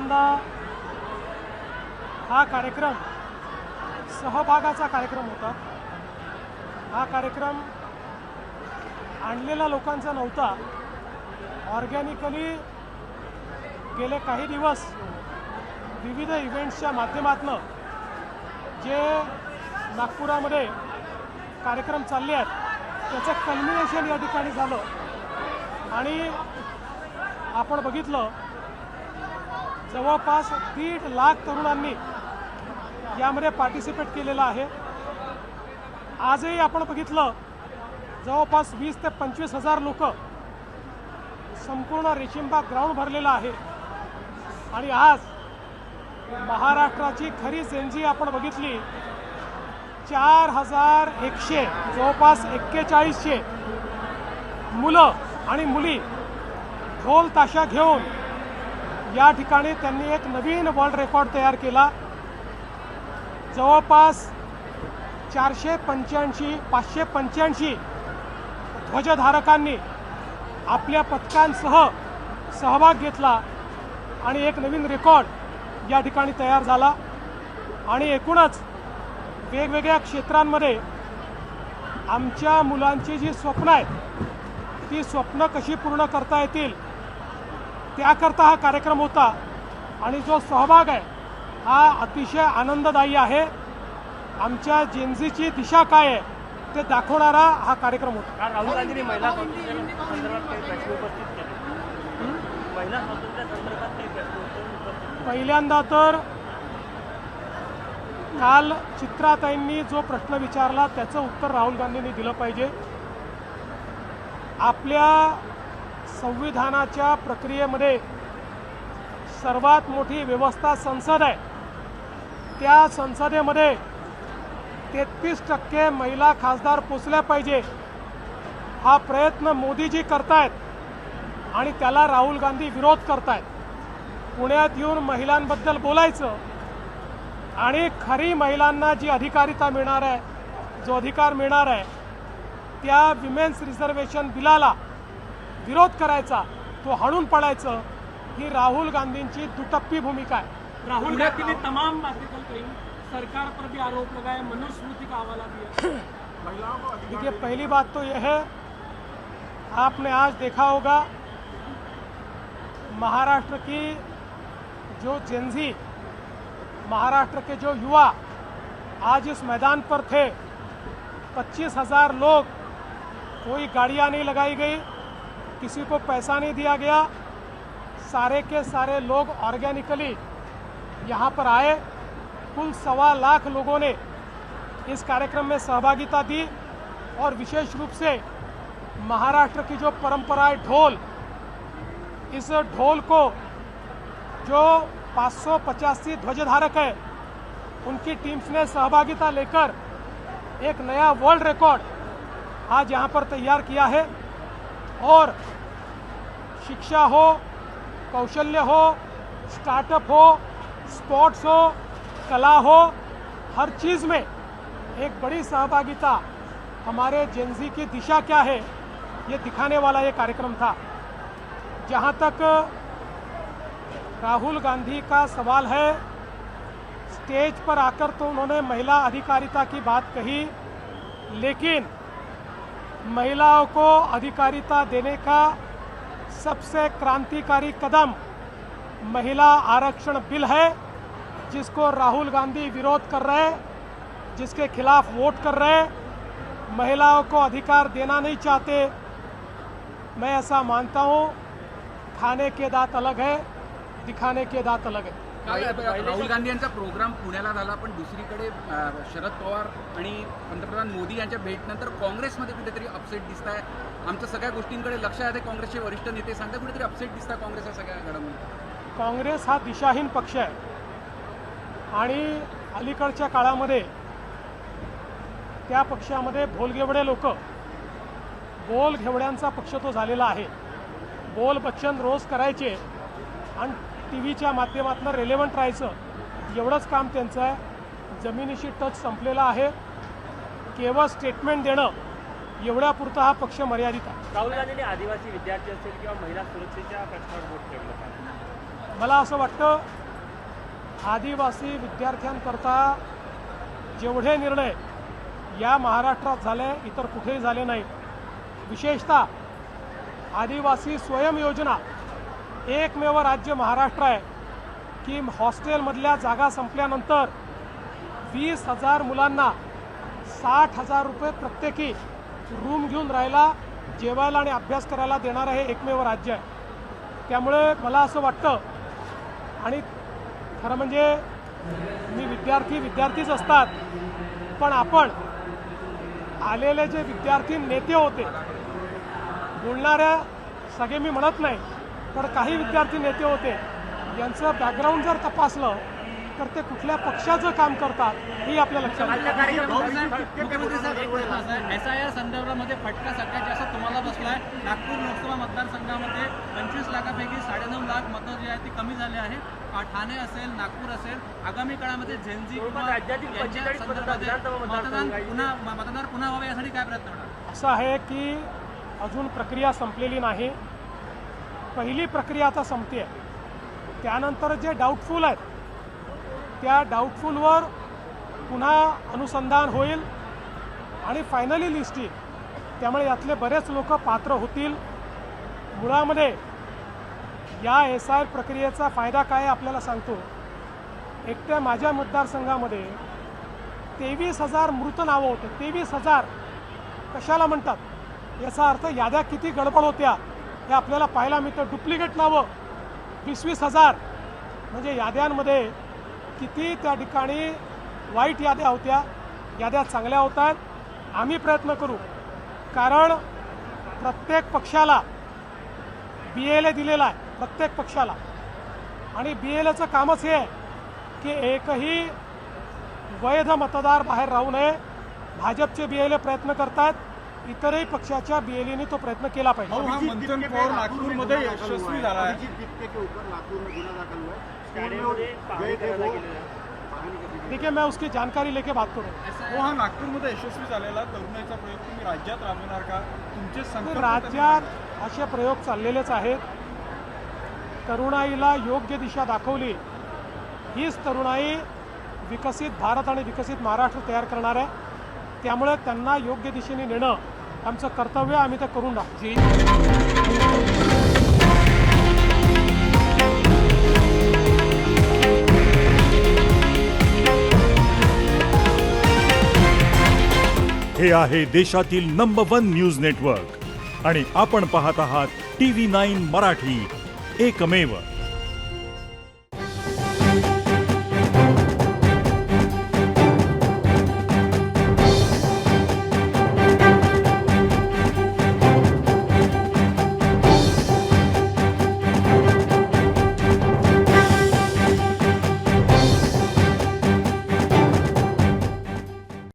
पहिल्यांदा हा कार्यक्रम सहभागाचा कार्यक्रम होता। हा कार्यक्रम आणलेला लोकांचा नव्हता। ऑर्गॅनिकली गेले काही दिवस विविध इव्हेंट्सच्या माध्यमातून जे नागपुरामध्ये कार्यक्रम चालले आहेत त्याचं कल्मिनेशन या ठिकाणी झालं आणि आपण बघितलं जवळपास 1.5 लाख तरुणांनी यामध्ये पार्टिसिपेट केलेलं आहे। आजही आपण बघितलं जवळपास 20 ते 25 हजार लोक संपूर्ण रेशीमबाग ग्राउंड भरलेला आहे आणि आज महाराष्ट्राची खरी जेनझी आपण बघितली 4100 जवळपास 4100 मुलं आणि मुली ढोल ताशा घेऊन या ठिकाणी त्यांनी एक नवीन वर्ल्ड रेकॉर्ड तयार केला। जवळपास 585 ध्वजधारकांनी आपल्या पथकांसह सहभाग घेतला आणि एक नवीन रेकॉर्ड या ठिकाणी तयार झाला आणि एकूणच वेगवेगळ्या क्षेत्रांमध्ये आमच्या मुलांची जी स्वप्न आहेत ती स्वप्न कशी पूर्ण करता येतील त्याकरता हा कार्यक्रम होता आणि जो सहभाग आहे हा अतिशय आनंददायी आहे। आमच्या जेनझीची दिशा काय आहे ते दाखवणारा हा कार्यक्रम होता। राहुल गांधींनी महिला स्वातंत्र्यासंदर्भात काही प्रश्न उपस्थित केले। महिला स्वातंत्र्यासंदर्भात काही प्रश्न उपस्थित पहिल्यांदा तर काल चित्राताईंनी जो प्रश्न विचारला त्याचं उत्तर राहुल गांधींनी दिलं पाहिजे। आपल्या संविधानाच्या प्रक्रियेमध्ये सर्वात मोठी व्यवस्था संसद आहे। त्या संसदेमध्ये 33% महिला खासदार पोचल्या पाहिजे हा प्रयत्न मोदीजी करतायत आणि त्याला राहुल गांधी विरोध करतायत। पुण्यात येऊन महिलांबद्दल बोलायचं आणि खरी महिलांना जी अधिकारिता मिळणार आहे जो अधिकार मिळणार आहे त्या विमेन्स रिझर्वेशन बिलाला विरोध करायचा तो हाणून पडायचं ही राहुल गांधींची दुटप्पी भूमिका है। राहुल गांधी ने तमाम बातें कल कही, सरकार पर भी आरोप लगाया, मनुस्मृति का हवाला दिया। देखिए पहली बात तो यह है आपने आज देखा होगा महाराष्ट्र की जो जेनजी महाराष्ट्र के जो युवा आज इस मैदान पर थे 25,000 लोग, कोई गाड़ियाँ नहीं लगाई गई, किसी को पैसा नहीं दिया गया, सारे के सारे लोग ऑर्गेनिकली यहाँ पर आए। कुल 1.25 लाख लोगों ने इस कार्यक्रम में सहभागिता दी और विशेष रूप से महाराष्ट्र की जो परंपरा है ढोल, इस ढोल को जो 585 ध्वजधारक है उनकी टीम्स ने सहभागिता लेकर एक नया वर्ल्ड रिकॉर्ड आज यहाँ पर तैयार किया है। और शिक्षा हो, कौशल्य हो, स्टार्टअप हो, स्पोर्ट्स हो, कला हो, हर चीज़ में एक बड़ी सहभागिता हमारे जेनजी की दिशा क्या है ये दिखाने वाला ये कार्यक्रम था। जहाँ तक राहुल गांधी का सवाल है, स्टेज पर आकर तो उन्होंने महिला अधिकारिता की बात कही, लेकिन महिलाओं को अधिकारिता देने का सबसे क्रांतिकारी कदम महिला आरक्षण बिल है जिसको राहुल गांधी विरोध कर रहे हैं, जिसके खिलाफ वोट कर रहे हैं। महिलाओं को अधिकार देना नहीं चाहते। मैं ऐसा मानता हूँ खाने के दांत अलग है, दिखाने के दांत अलग है। राहुल गांधी यांचा प्रोग्राम पुण्याला झाला, पण दुसरीकडे शरद पवार आणि पंतप्रधान मोदी यांच्या भेटीनंतर काँग्रेसमध्ये कुठेतरी अपसेट दिसत आहे। आमच्या सगळ्या गोष्टींकडे लक्ष आहे, काँग्रेसचे वरिष्ठ नेते सांगतात कुठेतरी अपसेट दिसत आहे काँग्रेस या सगळ्या घडामोडी। काँग्रेस हा दिशाहीन पक्ष आहे आणि अलीकडच्या काळामध्ये त्या पक्षामध्ये भोलगेवडे लोक, बोलघेवड्यांचा पक्ष तो झालेला आहे। बोल बच्चन रोज करायचे आणि टीव्हीच्या माध्यमातून रेलेव्हंट राहायचं, एवढंच काम त्यांचं आहे। जमिनीशी टच संपलेला आहे, केवळ स्टेटमेंट देणं एवढ्यापुरता हा पक्ष मर्यादित आहे। राहुल गांधींनी आदिवासी विद्यार्थी असेल किंवा महिला सुरक्षेच्या प्रश्नावर बोट ठेवलं, मला असं वाटतं आदिवासी विद्यार्थ्यांकरता जेवढे निर्णय या महाराष्ट्रात झाले इतर कुठेही झाले नाही. विशेषतः आदिवासी स्वयं योजना एकमेव राज्य महाराष्ट्र आहे की हॉस्टेलमधल्या जागा संपल्यानंतर 20,000 मुलांना 60,000 रुपये प्रत्येकी रूम घेऊन राहायला, जेवायला आणि अभ्यास करायला देणारं हे एकमेव राज्य आहे. त्यामुळे मला असं वाटतं, आणि खरं म्हणजे मी विद्यार्थीच असतात, पण आपण आलेले जे विद्यार्थी नेते होते, बोलणाऱ्या सगळे मी म्हणत नाही, पण काही विद्यार्थी नेते होते, यांचं बॅकग्राऊंड जर तपासलं तर ते कुठल्या पक्षाचं काम करतात हे आपल्या लक्षात येतं. SIR संदर्भामध्ये फटका सगळ्यात जास्त तुम्हाला बसलाय. नागपूर लोकसभा मतदारसंघामध्ये 25 लाखापैकी 9.5 लाख मतं जी आहेत ती कमी झाले आहे. ठाणे असेल, नागपूर असेल, आगामी काळामध्ये झेंझी किंवा राज्यातील 45 मतदार पुन्हा व्हावे यासाठी काय प्रयत्न होणार? असं आहे की अजून प्रक्रिया संपलेली नाही. पहिली प्रक्रिया आता संपते आहे. त्यानंतर जे डाऊटफुल आहेत त्या डाऊटफुलवर पुन्हा अनुसंधान होईल आणि फायनली लिस्ट येईल. त्यामुळे यातले बरेच लोक पात्र होतील. मुळामध्ये या SIR प्रक्रियेचा फायदा काय आपल्याला सांगतो. एकट्या माझ्या मतदारसंघामध्ये 23,000 मृत नावं होते. 23,000 कशाला म्हणतात याचा अर्थ याद्या किती गडबड होत्या हे आपल्याला पाहायला मिळतं. डुप्लिकेट नावं 20,000 म्हणजे याद्यांमध्ये किती त्या ठिकाणी वाईट याद्या होत्या. याद्या चांगल्या होत आहेत. आम्ही प्रयत्न करू, कारण प्रत्येक पक्षाला BLA दिलेला आहे, प्रत्येक पक्षाला, आणि BLAचं कामच हे आहे की एकही वैध मतदार बाहेर राहू नये. भाजपचे BLA प्रयत्न करतात, इतरही पक्षाच्या BLAने तो प्रयत्न केला पाहिजे. हा मंथन पवार नागपूरमध्ये यशस्वी झाला आहे. ठीक है, मैं उसकी जानकारी लेके बात करूँ. हो, हा नागपूरमध्ये यशस्वी झालेला तरुणाईचा प्रयोग तुम्ही राज्यात राबवणार का? तुमचे संकल्प राज्यात असे प्रयोग चाललेलेच आहेत. तरुणाईला योग्य दिशा दाखवली, हीच तरुणाई विकसित भारत आणि विकसित महाराष्ट्र तयार करणार आहे. त्यामुळे त्यांना योग्य दिशेने नेणं आमचं कर्तव्य, आम्ही ते करून टाकू. हे आहे देशातील नंबर 1 न्यूज नेटवर्क आणि आपण पाहत आहात TV9 मराठी, एकमेव.